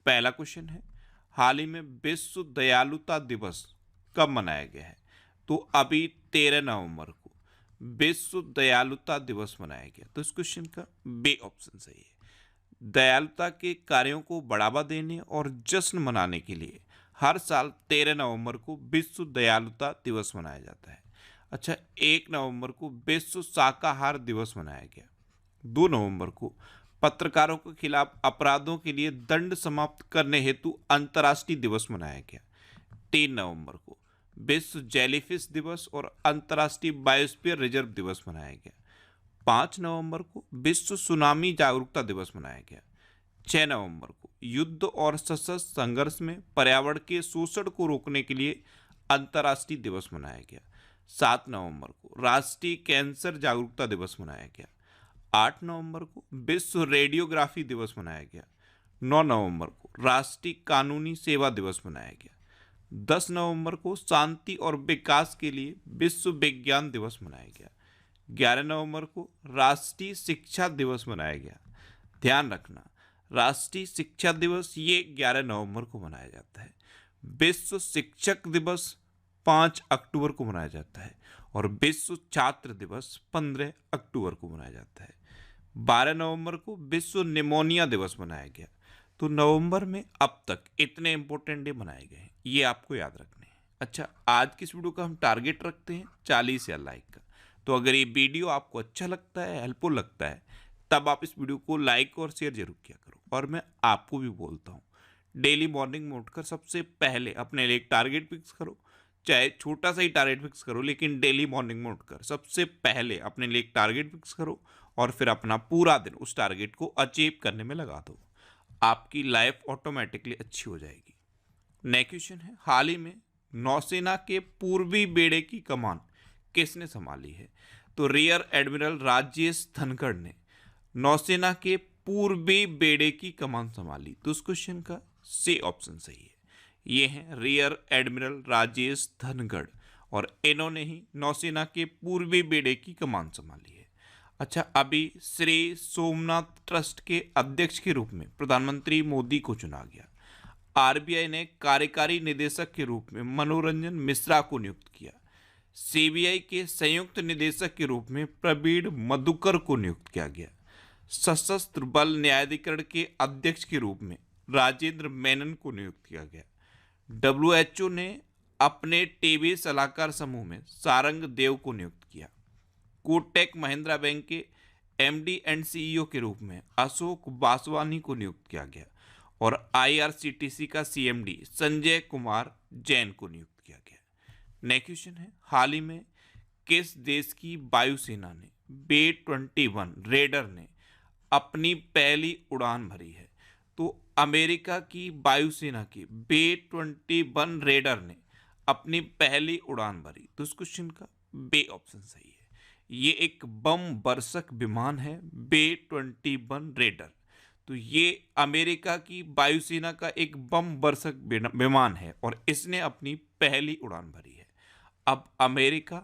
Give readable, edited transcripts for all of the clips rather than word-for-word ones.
पहला क्वेश्चन है, हाल ही में विश्व दयालुता दिवस कब मनाया गया है? तो अभी 13 नवंबर को विश्व दयालुता दिवस मनाया गया। तो इस क्वेश्चन का बी ऑप्शन सही है। दयालुता के कार्यों को बढ़ावा देने और जश्न मनाने के लिए हर साल 13 नवंबर को विश्व दयालुता दिवस मनाया जाता है। अच्छा, 1 नवंबर को विश्व शाकाहार दिवस मनाया गया। 2 नवंबर को पत्रकारों के खिलाफ अपराधों के लिए दंड समाप्त करने हेतु अंतर्राष्ट्रीय दिवस मनाया गया। 3 नवंबर को विश्व जेलीफिश दिवस और अंतर्राष्ट्रीय बायोस्फीयर रिजर्व दिवस मनाया गया। 5 नवंबर को विश्व सुनामी जागरूकता दिवस मनाया गया। 6 नवंबर को युद्ध और सशस्त्र संघर्ष में पर्यावरण के शोषण को रोकने के लिए अंतर्राष्ट्रीय दिवस मनाया गया। 7 नवंबर को राष्ट्रीय कैंसर जागरूकता दिवस मनाया गया। 8 नवंबर को विश्व रेडियोग्राफी दिवस मनाया गया। 9 नवंबर को राष्ट्रीय कानूनी सेवा दिवस मनाया गया। 10 नवंबर को शांति और विकास के लिए विश्व विज्ञान दिवस मनाया गया। 11 नवंबर को राष्ट्रीय शिक्षा दिवस मनाया गया। ध्यान रखना, राष्ट्रीय शिक्षा दिवस ये 11 नवंबर को मनाया जाता है। विश्व शिक्षक दिवस 5 अक्टूबर को मनाया जाता है और विश्व छात्र दिवस 15 अक्टूबर को मनाया जाता है। 12 नवंबर को विश्व निमोनिया दिवस मनाया गया। तो नवंबर में अब तक इतने इंपॉर्टेंट डे मनाए गए हैं, ये आपको याद रखने हैं। अच्छा, आज की इस वीडियो का हम टारगेट रखते हैं 40 लाइक का। तो अगर ये वीडियो आपको अच्छा लगता है, हेल्पफुल लगता है, तब आप इस वीडियो को लाइक और शेयर जरूर किया करो। और मैं आपको भी बोलता हूँ, डेली मॉर्निंग में उठकर सबसे पहले अपने लिए एक टारगेट फिक्स करो, चाहे छोटा सा ही टारगेट फिक्स करो, लेकिन डेली मॉर्निंग में उठकर सबसे पहले अपने लिए एक टारगेट फिक्स करो और फिर अपना पूरा दिन उस टारगेट को अचीव करने में लगा दो। आपकी लाइफ ऑटोमेटिकली अच्छी हो जाएगी। नेक्स्ट क्वेश्चन है, हाल ही में नौसेना के पूर्वी बेड़े की कमान किसने संभाली है? तो रियर एडमिरल राजेश धनखड़ ने नौसेना के पूर्वी बेड़े की कमान संभाली। तो उस क्वेश्चन का सी ऑप्शन सही है। ये हैं रियर एडमिरल राजेश धनखड़ और इन्होंने ही नौसेना के पूर्वी बेड़े की कमान संभाली है। अच्छा, अभी श्री सोमनाथ ट्रस्ट के अध्यक्ष के रूप में प्रधानमंत्री मोदी को चुना गया। आरबीआई ने कार्यकारी निदेशक के रूप में मनोरंजन मिश्रा को नियुक्त किया। सीबीआई के संयुक्त निदेशक के रूप में प्रवीण मधुकर को नियुक्त किया गया। सशस्त्र बल न्यायाधिकरण के अध्यक्ष के रूप में राजेंद्र मेनन को नियुक्त किया गया। डब्ल्यूएचओ ने अपने टीबी सलाहकार समूह में सारंग देव को नियुक्त किया। कोटक महिंद्रा बैंक के एमडी एंड सीईओ के रूप में अशोक वासवानी को नियुक्त किया गया और आईआरसीटीसी का सीएमडी संजय कुमार जैन को नियुक्त किया गया। नेक्स्ट क्वेश्चन है, हाल ही में किस देश की वायुसेना ने B-21 रेडर ने अपनी पहली उड़ान भरी है? तो अमेरिका की वायुसेना की B-21 रेडर ने अपनी पहली उड़ान भरी। तो इस क्वेश्चन का बी ऑप्शन सही है। ये एक बम वर्षक विमान है B-21 रेडर। तो ये अमेरिका की वायुसेना का एक बम वर्षक विमान है और इसने अपनी पहली उड़ान भरी है। अब अमेरिका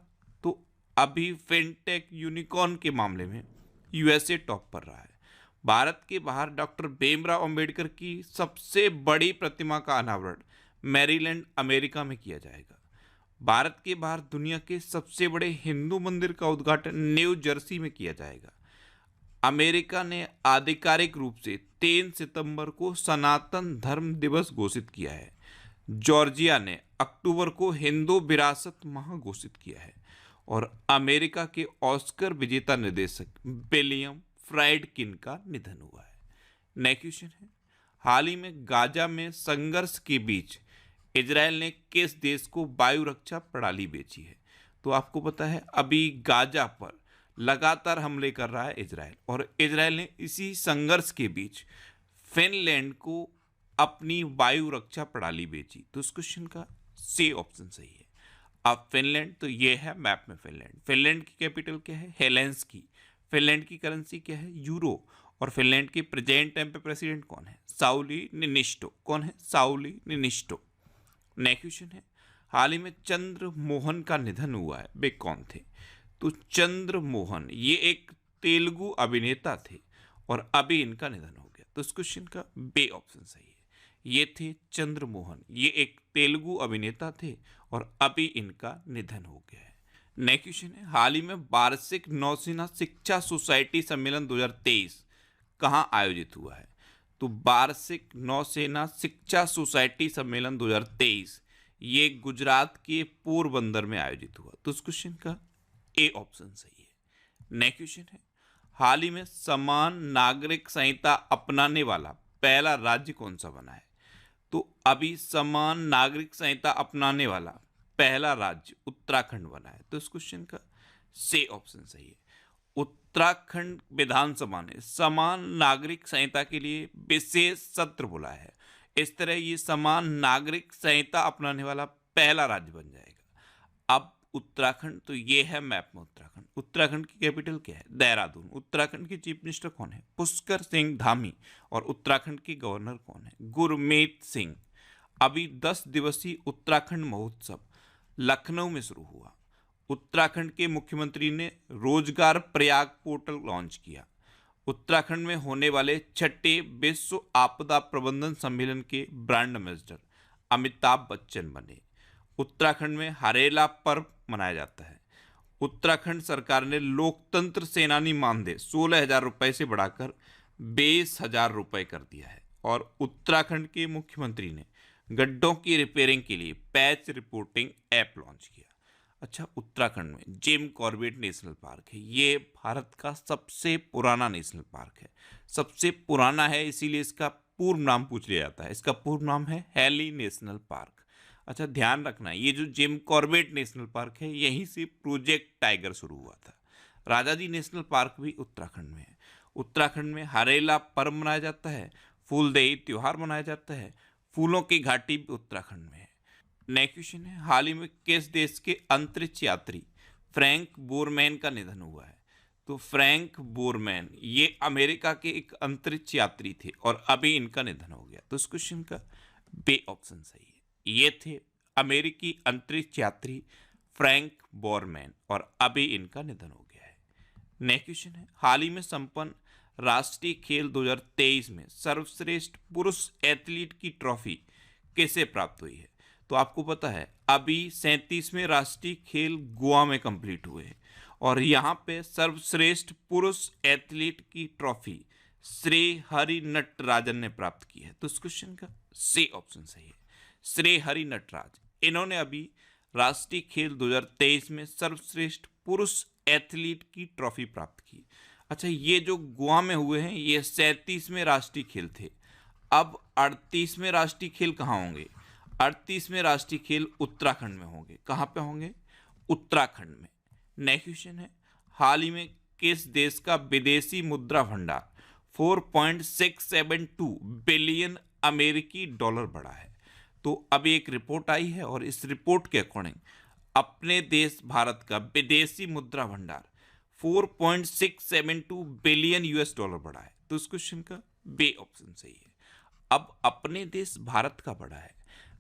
तो अभी फिनटेक यूनिकॉर्न के मामले में यूएसए टॉप पर रहा है। भारत के बाहर डॉक्टर भीमराव अंबेडकर की सबसे बड़ी प्रतिमा का अनावरण मैरीलैंड अमेरिका में किया जाएगा। भारत के बाहर दुनिया के सबसे बड़े हिंदू मंदिर का उद्घाटन न्यू जर्सी में किया जाएगा। अमेरिका ने आधिकारिक रूप से 3 सितंबर को सनातन धर्म दिवस घोषित किया है। जॉर्जिया ने अक्टूबर को हिंदू विरासत माह घोषित किया है और अमेरिका के ऑस्कर विजेता निर्देशक विलियम फ्राइडकिन का निधन हुआ है। नेक्स्ट क्वेश्चन है, हाल ही में गाजा में संघर्ष के बीच इजराइल ने किस देश को वायु रक्षा प्रणाली बेची है? तो आपको पता है अभी गाजा पर लगातार हमले कर रहा है इजराइल और इजराइल ने इसी संघर्ष के बीच फिनलैंड को अपनी वायु रक्षा प्रणाली बेची। तो इस क्वेश्चन का सी ऑप्शन सही है। अब फिनलैंड, तो ये है मैप में फिनलैंड। फिनलैंड की कैपिटल क्या है? हेलेंस्की। फिनलैंड की करेंसी क्या है? यूरो। और फिनलैंड के प्रेजेंट टाइम पे प्रेसिडेंट कौन है? साउली निनिस्टो। कौन है? साउली निनिस्टो। नेक्स्ट क्वेश्चन है, हाल ही में चंद्र मोहन का निधन हुआ है, वे कौन थे? तो चंद्र मोहन ये एक तेलुगु अभिनेता थे और अभी इनका निधन हो गया। तो इस क्वेश्चन का बी ऑप्शन सही है। ये थे चंद्रमोहन। ये एक तेलुगु अभिनेता थे और अभी इनका निधन हो गया है। नेक्स्ट क्वेश्चन है, हाल ही में वार्षिक नौसेना शिक्षा सोसाइटी सम्मेलन 2023 कहाँ आयोजित हुआ है? तो वार्षिक नौसेना शिक्षा सोसाइटी सम्मेलन 2023 ये गुजरात के पोरबंदर में आयोजित हुआ। तो इस क्वेश्चन का ए ऑप्शन सही है। नेक्स्ट क्वेश्चन है, हाल ही में समान नागरिक संहिता अपनाने वाला पहला राज्य कौन सा बना है? तो अभी समान नागरिक संहिता अपनाने वाला पहला राज्य उत्तराखंड बना है। तो इस क्वेश्चन का सी ऑप्शन सही है। उत्तराखंड विधानसभा ने समान नागरिक संहिता के लिए विशेष सत्र बुलाया है। इस तरह ये समान नागरिक संहिता अपनाने वाला पहला राज्य बन जाएगा। अब उत्तराखंड, तो ये है मैप में उत्तराखंड। उत्तराखंड की कैपिटल क्या है? देहरादून। उत्तराखंड के चीफ मिनिस्टर कौन है? पुष्कर सिंह धामी। और उत्तराखंड के गवर्नर कौन है? गुरमीत सिंह। अभी 10 दिवसीय उत्तराखंड महोत्सव लखनऊ में शुरू हुआ। उत्तराखंड के मुख्यमंत्री ने रोजगार प्रयाग पोर्टल लॉन्च किया। उत्तराखंड में होने वाले छठे विश्व आपदा प्रबंधन सम्मेलन के ब्रांड एम्बेसडर अमिताभ बच्चन बने। उत्तराखंड में हरेला पर्व मनाया जाता है। उत्तराखंड सरकार ने लोकतंत्र सेनानी मानदेय 16,000 रुपये से बढ़ाकर 20,000 रुपये कर दिया है। और उत्तराखंड के मुख्यमंत्री ने गड्ढों की रिपेयरिंग के लिए पैच रिपोर्टिंग ऐप लॉन्च किया। अच्छा, उत्तराखंड में जिम कॉर्बेट नेशनल पार्क है। ये भारत का सबसे पुराना नेशनल पार्क है। सबसे पुराना है इसीलिए इसका पूर्ण नाम पूछ लिया जाता है। इसका पूर्ण नाम है हैली नेशनल पार्क। अच्छा, ध्यान रखना, ये जो जिम कॉर्बेट नेशनल पार्क है यहीं से प्रोजेक्ट टाइगर शुरू हुआ था। राजाजी नेशनल पार्क भी उत्तराखंड में है। उत्तराखंड में हरेला पर्व मनाया जाता है। फूलदेई त्योहार मनाया जाता है। फूलों की घाटी भी उत्तराखंड में है। नेक्स्ट क्वेश्चन है, हाल ही में किस देश के अंतरिक्ष यात्री फ्रैंक बोरमैन का निधन हुआ है? तो फ्रैंक बोरमैन ये अमेरिका के एक अंतरिक्ष यात्री थे और अभी इनका निधन हो गया। तो इस क्वेश्चन का बी ऑप्शन सही है। ये थे अमेरिकी अंतरिक्ष यात्री फ्रैंक बोरमैन और अभी इनका निधन हो गया है। नेक्स्ट क्वेश्चन है, हाल ही में संपन्न राष्ट्रीय खेल 2023 में सर्वश्रेष्ठ पुरुष एथलीट की ट्रॉफी किसे प्राप्त हुई है? तो आपको पता है अभी 37वें राष्ट्रीय खेल गोवा में कंप्लीट हुए और यहाँ पे सर्वश्रेष्ठ पुरुष एथलीट की ट्रॉफी श्री हरि नटराजन ने प्राप्त की है। तो इस क्वेश्चन का सी ऑप्शन सही है। श्री हरि नटराज, इन्होंने अभी राष्ट्रीय खेल 2023 में सर्वश्रेष्ठ पुरुष एथलीट की ट्रॉफी प्राप्त की। अच्छा, ये जो गोवा में हुए हैं ये 37वें राष्ट्रीय खेल थे। अब 38वें राष्ट्रीय खेल कहाँ होंगे? 38वें राष्ट्रीय खेल उत्तराखंड में होंगे। कहाँ पे होंगे? उत्तराखंड में। नेक्स्ट क्वेश्चन है, हाल ही में किस देश का विदेशी मुद्रा भंडार 4.672 बिलियन अमेरिकी डॉलर बढ़ा है? तो अभी एक रिपोर्ट आई है और इस रिपोर्ट के अकॉर्डिंग अपने देश भारत का विदेशी मुद्रा भंडार 4.672 बिलियन यूएस डॉलर बढ़ा है। तो इस क्वेश्चन का बी ऑप्शन सही है। अब अपने देश भारत का बढ़ा है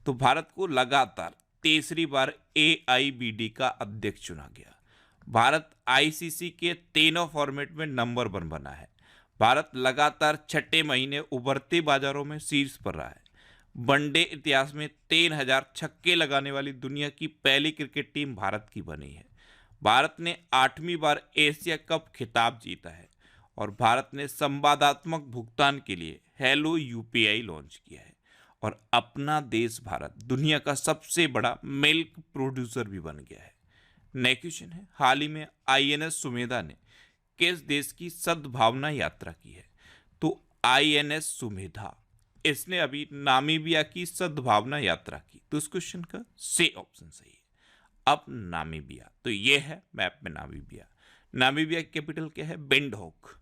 तो भारत को लगातार तीसरी बार AIBD का अध्यक्ष चुना गया। भारत ICC के तीनों फॉर्मेट में नंबर 1 बना है। भारत लगातार छठे महीने उभरते बाजारों में शीर्ष पर रहा है। वनडे इतिहास में 3,000 छक्के लगाने वाली दुनिया की पहली क्रिकेट टीम भारत की बनी है। भारत ने 8वीं बार एशिया कप खिताब जीता है और भारत ने संवादात्मक भुगतान के लिए हेलो UPI लॉन्च किया है। और अपना देश भारत दुनिया का सबसे बड़ा मिल्क प्रोड्यूसर भी बन गया है। नेक्स्ट क्वेश्चन है, हाल ही में INS सुमेधा ने किस देश की सद्भावना यात्रा की है? तो INS सुमेधा इसने अभी नामीबिया की सद्भावना यात्रा की। तो इस क्वेश्चन का सी ऑप्शन सही है। अब नामीबिया, तो ये है मैप में नामीबिया। नामीबिया की कैपिटल क्या है? विंडहोक।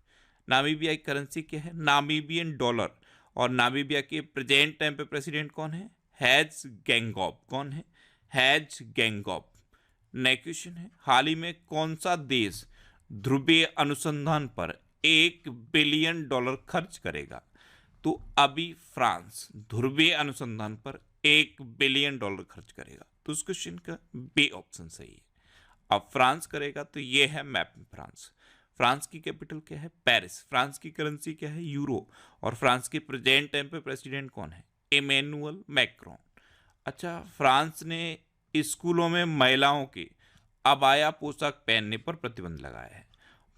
नामीबिया की करेंसी क्या है? Namibian dollar. और नामीबिया के प्रेजेंट टाइम पे प्रेसिडेंट कौन है? हैज गैंगॉब। कौन है? हैज गैंगॉब। नेक्स्ट क्वेश्चन है, हाल ही में कौन सा देश ध्रुवीय अनुसंधान पर $1 बिलियन खर्च करेगा? तो अभी फ्रांस ध्रुवीय अनुसंधान पर $1 बिलियन खर्च करेगा। तो उस क्वेश्चन का बी ऑप्शन सही है। अब फ्रांस करेगा तो ये है मैप में फ्रांस। फ्रांस की कैपिटल क्या है? पेरिस। फ्रांस की करेंसी क्या है? यूरो। और फ्रांस के प्रेजेंट टाइम पे प्रेसिडेंट कौन है? Emmanuel Macron. अच्छा, फ्रांस ने स्कूलों में महिलाओं के अबाया पोशाक पहनने पर प्रतिबंध लगाया है।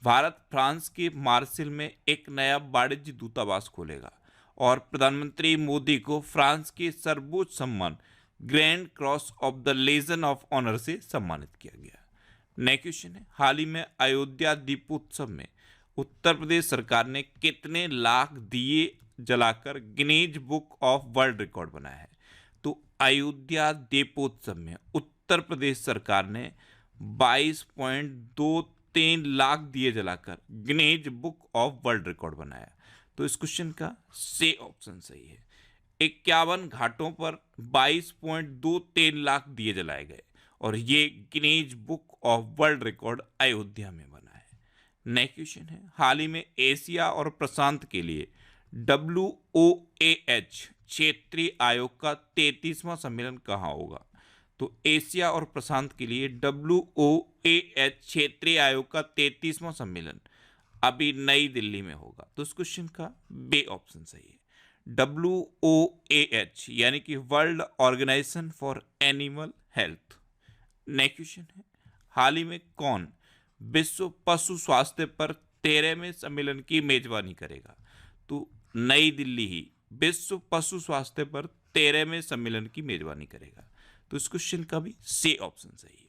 भारत फ्रांस के मार्सेल में एक नया वाणिज्य दूतावास खोलेगा और प्रधानमंत्री मोदी को फ्रांस के सर्वोच्च सम्मान grand cross of the legion of honour से सम्मानित किया गया। नेक्स्ट क्वेश्चन है, हाल ही में अयोध्या दीपोत्सव में उत्तर प्रदेश सरकार ने कितने लाख दिए जलाकर Guinness book of world record बनाया है? तो अयोध्या दीपोत्सव में उत्तर प्रदेश सरकार ने 22.23 लाख दिए जलाकर Guinness book of world record बनाया। तो इस क्वेश्चन का सी ऑप्शन सही है। 51 घाटों पर 22.23 लाख दिए जलाए गए और ये Guinness book of world record Ayodhya में बना है। नेक्स्ट क्वेश्चन है, हाल ही में एशिया और प्रशांत के लिए WOAH क्षेत्रीय आयोग का 33वां सम्मेलन कहाँ होगा? तो एशिया और प्रशांत के लिए WOAH क्षेत्रीय आयोग का 33वां सम्मेलन अभी नई दिल्ली में होगा। तो इस क्वेश्चन का बी ऑप्शन सही है। WOAH यानी कि world organisation for animal health. Next question है, हाल ही में कौन विश्व पशु स्वास्थ्य पर 13वें सम्मेलन की मेजबानी करेगा? तो नई दिल्ली ही विश्व पशु स्वास्थ्य पर 13वें सम्मेलन की मेजबानी करेगा। तो इस क्वेश्चन का भी सी ऑप्शन सही है।